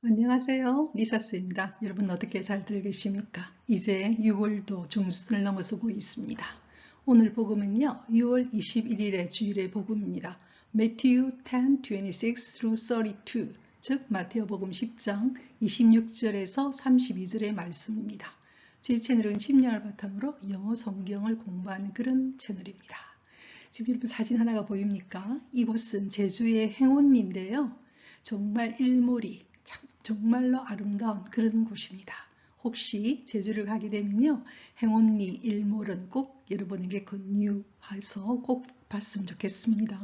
안녕하세요. 리사스입니다. 여러분 어떻게 잘들 계십니까? 이제 6월도 중순을 넘어서고 있습니다. 오늘 복음은요. 6월 21일의 주일의 복음입니다. Matthew 10:26-32, 즉 마태오 복음 10장 26절에서 32절의 말씀입니다. 제 채널은 10년을 바탕으로 영어 성경을 공부하는 그런 채널입니다. 지금 여러분 사진 하나가 보입니까? 이곳은 제주의 행원리인데요. 정말 일몰이 정말로 아름다운 그런 곳입니다. 혹시 제주를 가게 되면요. 행운리 일몰은 꼭 여러분에게 권유해서 꼭 봤으면 좋겠습니다.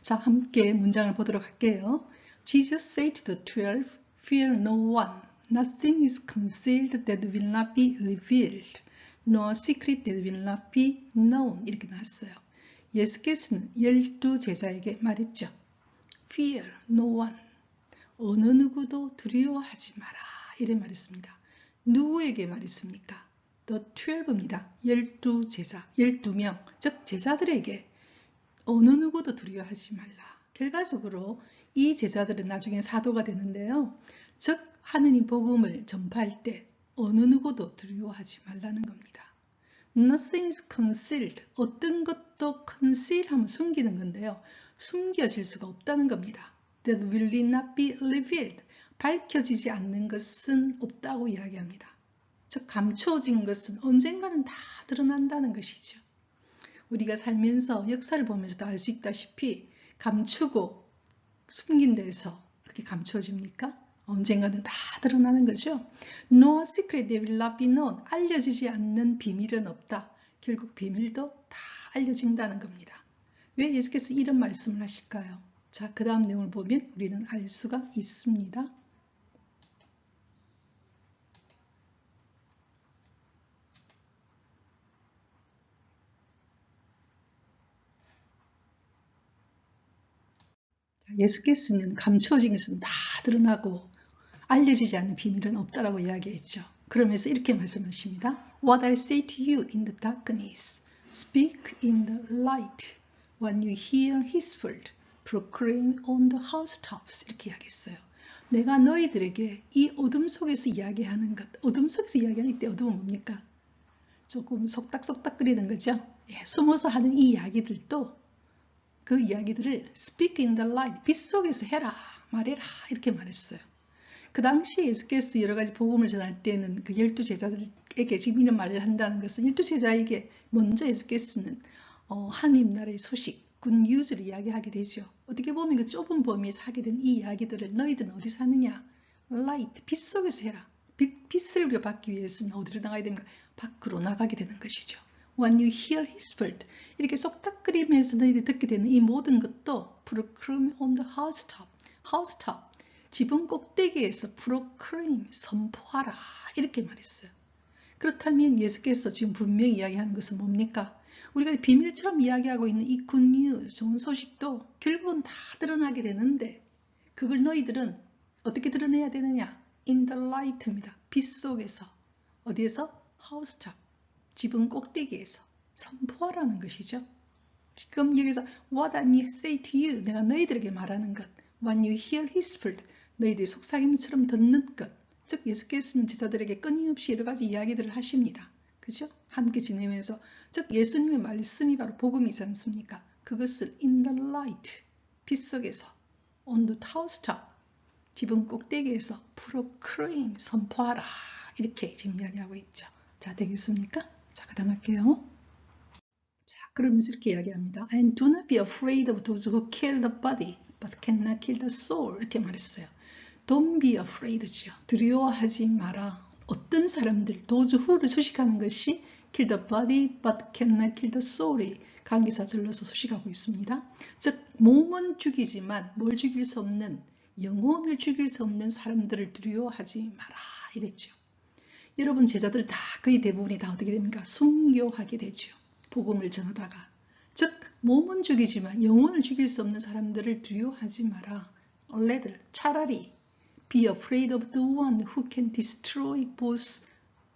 자, 함께 문장을 보도록 할게요. Jesus said to the 12, Fear no one. Nothing is concealed that will not be revealed, nor secret that will not be known. 이렇게 나왔어요. 예수께서는 12 제자에게 말했죠. Fear no one. 어느 누구도 두려워하지 마라. 이래 말했습니다. 누구에게 말했습니까? The 12입니다. 12 제자, 12명, 즉 제자들에게 어느 누구도 두려워하지 말라. 결과적으로 이 제자들은 나중에 사도가 되는데요. 즉 하느님 복음을 전파할 때 어느 누구도 두려워하지 말라는 겁니다. Nothing is concealed. 어떤 것도 conceal하면 숨기는 건데요. 숨겨질 수가 없다는 겁니다. That will not be revealed. 밝혀지지 않는 것은 없다고 이야기합니다. 즉 감추어진 것은 언젠가는 다 드러난다는 것이죠. 우리가 살면서 역사를 보면서도 알 수 있다시피 감추고 숨긴 데서 그렇게 감추어집니까? 언젠가는 다 드러나는 거죠. No secret that will not be known. 알려지지 않는 비밀은 없다. 결국 비밀도 다 알려진다는 겁니다. 왜 예수께서 이런 말씀을 하실까요? 자, 그 다음 내용을 보면 우리는 알 수가 있습니다. 예수께서는 감추어진 것은 다 드러나고 알려지지 않는 비밀은 없다라고 이야기했죠. 그러면서 이렇게 말씀하십니다. What I say to you in the darkness, speak in the light. When you hear his word, proclaim on the housetops. 이렇게 이야기했어요. 내가 너희들에게 이 어둠 속에서 이야기하는 것, 어둠 속에서 이야기하는 때 어둠은 뭡니까? 조금 속닥속닥거리는 거죠. 예, 숨어서 하는 이 이야기들도 그 이야기들을 speak in the light, 빛 속에서 해라, 말해라 이렇게 말했어요. 그 당시 예수께서 여러 가지 복음을 전할 때는 그 12 제자들에게 지금 이런 말을 한다는 것은 12 제자에게 먼저 예수께서는 하나님 나라의 소식, 굿뉴스를 이야기하게 되죠. 어떻게 보면 그 좁은 범위에서 하게 된 이 이야기들을 너희들은 어디서 하느냐? 라이트, 빛 속에서 해라. 빛을 우리가 받기 위해서는 어디로 나가야 됩니까? 밖으로 나가게 되는 것이죠. When you hear his word, 이렇게 쏙닥거리면서 너희들이 듣게 되는 이 모든 것도 proclaim on the housetop, housetop, 지붕 꼭대기에서 proclaim, 선포하라 이렇게 말했어요. 그렇다면 예수께서 지금 분명히 이야기하는 것은 뭡니까? 우리가 비밀처럼 이야기하고 있는 이 굿뉴스, 좋은 소식도 결국은 다 드러나게 되는데 그걸 너희들은 어떻게 드러내야 되느냐? In the light입니다. 빛 속에서. 어디에서? housetop, 지붕 꼭대기에서 선포하라는 것이죠. 지금 여기서 What I say to you, 내가 너희들에게 말하는 것. When you hear his word, 너희들이 속삭임처럼 듣는 것. 즉 예수께서는 제자들에게 끊임없이 여러 가지 이야기들을 하십니다. 그죠? 함께 지내면서 즉 예수님의 말씀이 바로 복음이지 않습니까? 그것을 in the light, 빛 속에서 on the housetop, 지붕 꼭대기에서 proclaim, 선포하라 이렇게 지금 이야기하고 있죠. 자, 되겠습니까? 자, 그 다음 할게요. 자, 그러면서 이렇게 이야기합니다. And do not be afraid of those who kill the body, but cannot kill the soul. 이렇게 말했어요. Don't be afraid죠. 두려워하지 마라. 어떤 사람들, those who를 수식하는 것이 kill the body, but cannot kill the soul이 관계사절로서 수식하고 있습니다. 즉, 몸은 죽이지만 뭘 죽일 수 없는, 영혼을 죽일 수 없는 사람들을 두려워하지 마라. 이랬죠. 여러분 제자들 다 거의 대부분이 다 어떻게 됩니까? 순교하게 되죠. 복음을 전하다가. 즉 몸은 죽이지만 영혼을 죽일 수 없는 사람들을 두려워하지 마라. rather 차라리 be afraid of the one who can destroy both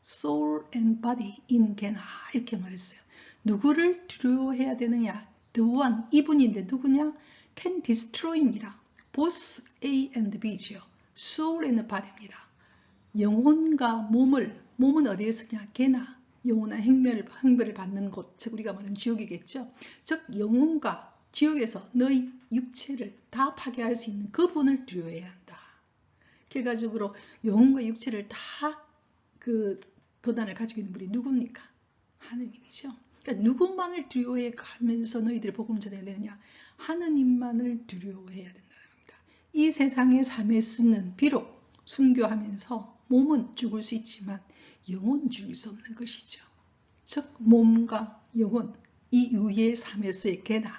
soul and body in Gehenna. 이렇게 말했어요. 누구를 두려워해야 되느냐? The one, 이분인데 누구냐? can destroy입니다. both A and B죠. soul and body입니다. 영혼과 몸은 어디에 서냐? 개나 영혼한 행배를 받는 곳, 즉 우리가 말하는 지옥이겠죠. 즉 영혼과 지옥에서 너희 육체를 다 파괴할 수 있는 그분을 두려워해야 한다. 결과적으로 영혼과 육체를 다 그 고난을 가지고 있는 분이 누굽니까? 하느님이죠. 그러니까 누구만을 두려워해 가면서 너희들이 복음을 전해야 되느냐? 하느님만을 두려워해야 된다는 겁니다. 이 세상의 삶에 쓰는 비록 순교하면서 몸은 죽을 수 있지만 영혼은 죽일 수 없는 것이죠. 즉 몸과 영혼, 이 위의 삶에서의 개나,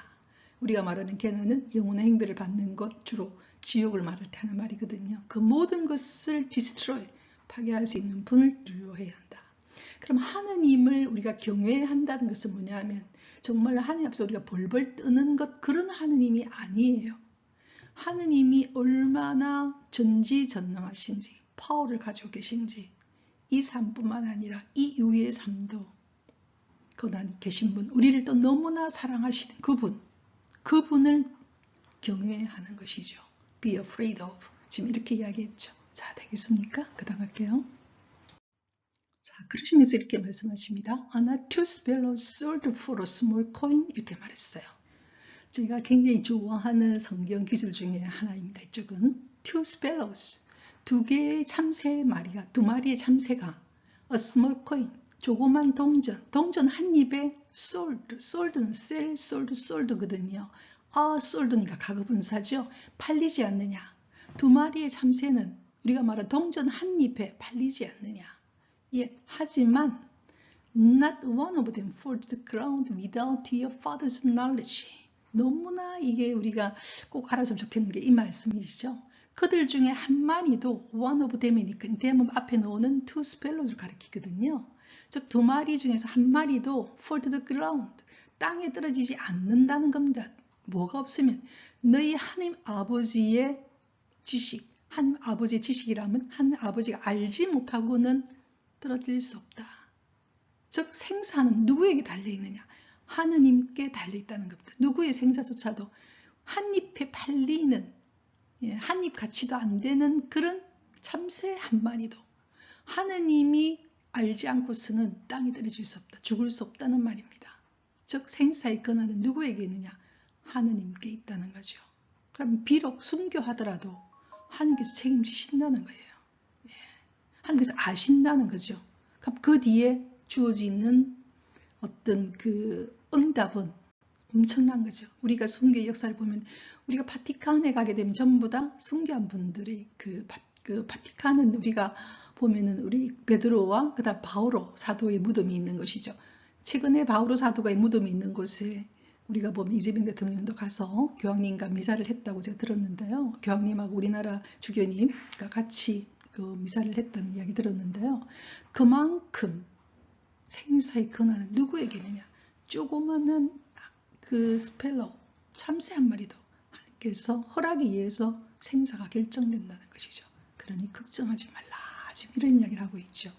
우리가 말하는 개나는 영혼의 행배를 받는 것, 주로 지옥을 말할 때 하는 말이거든요. 그 모든 것을 destroy, 파괴할 수 있는 분을 두려워해야 한다. 그럼 하느님을 우리가 경외해야 한다는 것은 뭐냐 하면 정말 하느님 앞에서 우리가 벌벌 뜨는 것, 그런 하느님이 아니에요. 하느님이 얼마나 전지전능하신지, 파워를 가지고 계신지, 이 삶뿐만 아니라 이 이후의 삶도 거기 계신 분, 우리를 또 너무나 사랑하시는 그분을 경외하는 것이죠. Be afraid of. 지금 이렇게 이야기했죠. 자, 되겠습니까? 그 다음 할게요. 자, 그러시면서 이렇게 말씀하십니다. Not two sparrows sold for a small coin. 이렇게 말했어요. 제가 굉장히 좋아하는 성경 기술 중에 하나입니다. 이쪽은 two sparrows, 두 개의 참새 마리가, 두 마리의 참새가 a small coin, 조그만 동전 한 입에 sold는 sell, sold거든요. sold니까 가급분사죠. 팔리지 않느냐. 두 마리의 참새는 우리가 말한 동전 한 입에 팔리지 않느냐. 예, 하지만 not one of them fall to the ground without your father's knowledge. 너무나 이게 우리가 꼭 알았으면 좋겠는 게 이 말씀이시죠. 그들 중에 한 마리도 one of them이니까 them 앞에 나오는 two sparrows를 가리키거든요. 즉 두 마리 중에서 한 마리도 fall to the ground, 땅에 떨어지지 않는다는 겁니다. 뭐가 없으면 너희 하나님 아버지의 지식, 하나님 아버지의 지식이라면 하나님 아버지가 알지 못하고는 떨어질 수 없다. 즉 생사는 누구에게 달려있느냐? 하느님께 달려있다는 겁니다. 누구의 생사조차도 한 입에 팔리는, 한 입 가치도 안 되는 그런 참새 한 마리도 하느님이 알지 않고서는 땅에 떨어질 수 없다. 죽을 수 없다는 말입니다. 즉 생사의 권한은 누구에게 있느냐? 하느님께 있다는 거죠. 그럼 비록 순교하더라도 하느님께서 책임지신다는 거예요. 하느님께서 아신다는 거죠. 그럼 그 뒤에 주어지는 어떤 그 응답은 엄청난 거죠. 우리가 순교의 역사를 보면 우리가 바티칸에 가게 되면 전부 다 순교한 분들이 그 바티칸은 우리가 보면은 우리 베드로와 그다음 바오로 사도의 무덤이 있는 것이죠. 최근에 바오로 사도가 무덤이 있는 곳에 우리가 보면 이재명 대통령도 가서 교황님과 미사를 했다고 제가 들었는데요. 교황님하고 우리나라 주교님과 같이 그 미사를 했다는 이야기 들었는데요. 그만큼 생사의 권한은 누구에게 있느냐? 조그마한 그 스펠러, 참새 한 마리도 하나님께서 허락에 의해서 생사가 결정된다는 것이죠. 그러니 걱정하지 말라. 지금 이런 이야기를 하고 있죠.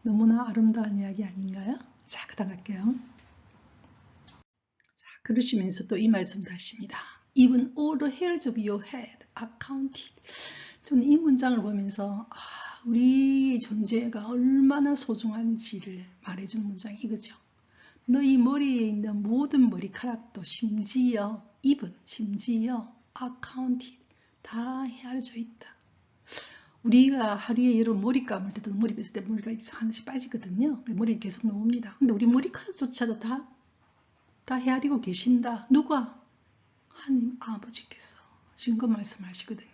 너무나 아름다운 이야기 아닌가요? 자, 그 다음 할게요. 자, 그러시면서 또 이 말씀도 하십니다. Even all the hairs of your head are counted. 저는 이 문장을 보면서 우리 존재가 얼마나 소중한지를 말해준 문장이 이거죠. 너희 머리에 있는 모든 머리카락도 심지어 even, 심지어 are counted, 다 헤아려져 있다. 우리가 하루에 여러분 머리 감을 때도 머리 빗을 때 머리가 하나씩 빠지거든요. 머리 계속 나옵니다. 근데 우리 머리카락조차도 다 헤아리고 계신다. 누가? 하나님 아버지께서 지금 말씀하시거든요.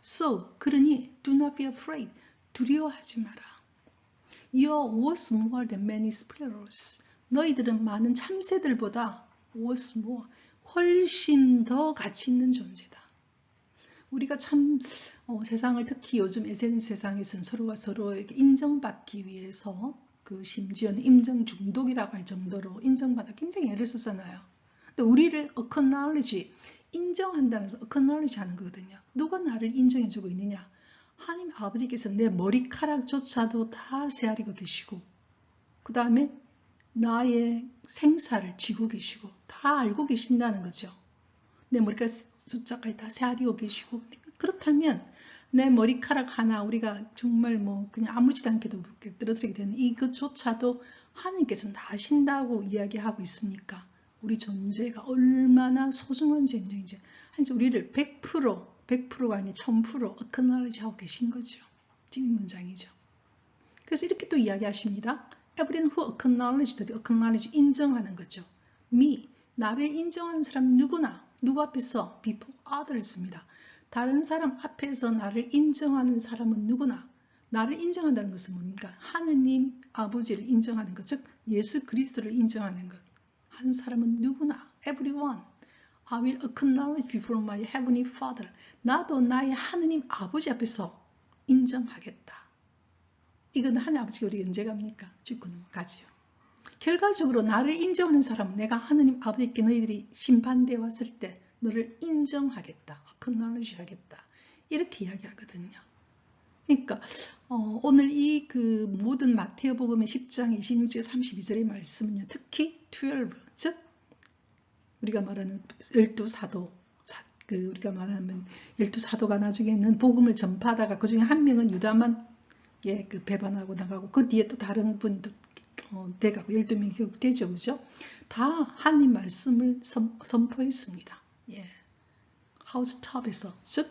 So, 그러니 do not be afraid. 두려워하지 마라. You're worth more than many sparrows. 너희들은 많은 참새들보다 worth more, 훨씬 더 가치 있는 존재다. 우리가 참 세상을 특히 요즘 SNS 세상에서는 서로가 서로에게 인정받기 위해서 그 심지어는 인정 중독이라고 할 정도로 인정받아 굉장히 애를 쓰잖아요. 근데 우리를 acknowledge, 인정한다는 것은 acknowledge 하는 거거든요. 누가 나를 인정해주고 있느냐? 하나님 아버지께서 내 머리카락조차도 다 헤아리고 계시고 그 다음에 나의 생사를 쥐고 계시고 다 알고 계신다는 거죠. 내 머리카락 숫자까지 다 헤아리고 계시고 그렇다면 내 머리카락 하나 우리가 정말 뭐 그냥 아무렇지도 않게도 떨어뜨리게 되는 이것조차도 하나님께서는 다 아신다고 이야기하고 있으니까 우리 존재가 얼마나 소중한 존재인지 우리를 100%가 아니 1000% acknowledge 하고 계신 거죠. 뒷문장이죠. 그래서 이렇게 또 이야기하십니다. Everyone who acknowledge 인정하는 거죠. me, 나를 인정하는 사람 누구나, 누구 앞에서? before others입니다. 다른 사람 앞에서 나를 인정하는 사람은 누구나. 나를 인정한다는 것은 뭡니까? 하느님 아버지를 인정하는 것, 즉 예수 그리스도를 인정하는 것. 한 사람은 누구나, everyone. I will acknowledge before my heavenly Father. 나도 나의 하느님 아버지 앞에서 인정하겠다. 이건 하나님 아버지가 우리 언제 갑니까? 죽고 넘어가지요. 결과적으로 나를 인정하는 사람은 내가 하느님 아버지께 너희들이 심판대에 왔을 때 너를 인정하겠다. acknowledge 하겠다. 이렇게 이야기하거든요. 그러니까 오늘 이 그 모든 마태복음의 10장 26절 32절의 말씀은요. 특히 12, 즉 우리가 말하는 12사도, 우리가 말하면 12사도가 나중에는 복음을 전파하다가 그 중에 한 명은 유다만 그 배반하고 나가고 그 뒤에 또 다른 분이 또 돼가고 12명이 결국 되죠. 그죠? 다 하나님 말씀을 선포했습니다. 예. 하우스탑에서, 즉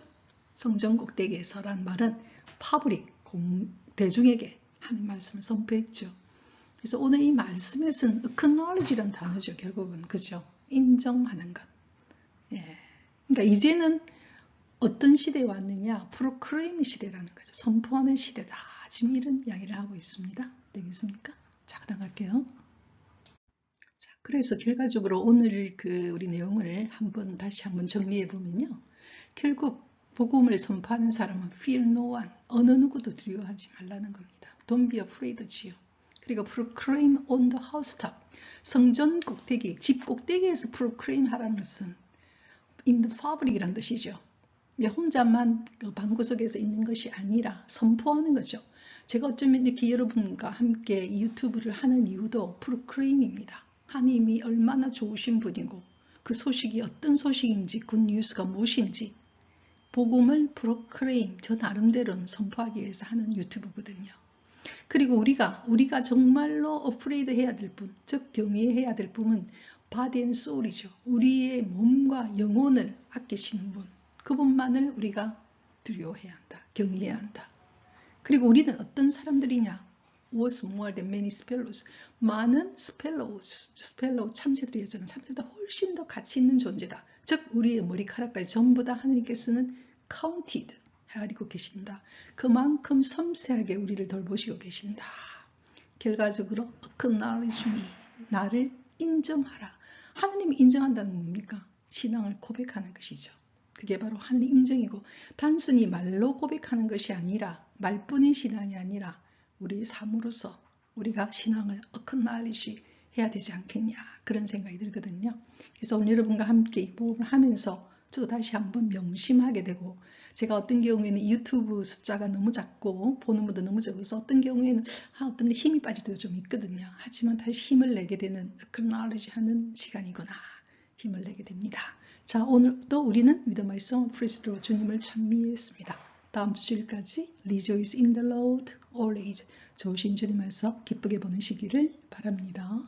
성전 꼭대기에서란 말은 파브릭, 대중에게 하나님 말씀을 선포했죠. 그래서 오늘 이 말씀에서는 acknowledge라는 단어죠. 결국은 그죠? 인정하는 것. 예. 그러니까 이제는 어떤 시대에 왔느냐? proclaim 시대라는 거죠. 선포하는 시대다. 지금 이런 이야기를 하고 있습니다. 되겠습니까? 자, 그다음 갈게요. 자, 그래서 결과적으로 오늘 우리 내용을 다시 한번 정리해 보면요. 결국 복음을 선포하는 사람은 fear no one, 어느 누구도 두려워하지 말라는 겁니다. Don't be afraid지요. 그리고 proclaim on the housetop, 성전 꼭대기, 집 꼭대기에서 proclaim 하라는 것은 in the public이라는 뜻이죠. 혼자만 방구석에서 있는 것이 아니라 선포하는 거죠. 제가 어쩌면 이렇게 여러분과 함께 이 유튜브를 하는 이유도 proclaim입니다. 하나님이 얼마나 좋으신 분이고 그 소식이 어떤 소식인지 굿뉴스가 무엇인지 복음을 proclaim, 저 나름대로는 선포하기 위해서 하는 유튜브거든요. 그리고 우리가 정말로 afraid 해야 될 분, 즉 경외해야 될 분은 body and soul이죠. 우리의 몸과 영혼을 아끼시는 분, 그분만을 우리가 두려워해야 한다. 경외해야 한다. 그리고 우리는 어떤 사람들이냐? was more than many sparrows. 많은 스펠로우 참새들이었잖아요. 참새보다 훨씬 더 가치 있는 존재다. 즉 우리의 머리카락까지 전부 다 하나님께서는 counted 하고 계신다. 그만큼 섬세하게 우리를 돌보시고 계신다. 결과적으로 acknowledge me, 나를 인정하라. 하나님이 인정한다는 뭡니까? 신앙을 고백하는 것이죠. 그게 바로 하나님 인정이고 단순히 말로 고백하는 것이 아니라 말뿐인 신앙이 아니라 우리 삶으로서 우리가 신앙을 acknowledge 해야 되지 않겠냐 그런 생각이 들거든요. 그래서 오늘 여러분과 함께 이 부분을 하면서 저도 다시 한번 명심하게 되고 제가 어떤 경우에는 유튜브 숫자가 너무 작고 보는 분도 너무 적어서 어떤 경우에는 어떤 데 힘이 빠질 때도 좀 있거든요. 하지만 다시 힘을 내게 되는 acknowledge 하는 시간이구나. 힘을 내게 됩니다. 자, 오늘도 우리는 With my song praise 주님을 찬미했습니다. 다음 주 주일까지 Rejoice in the Lord always. 좋으신 주님에서 기쁘게 보내시기를 바랍니다.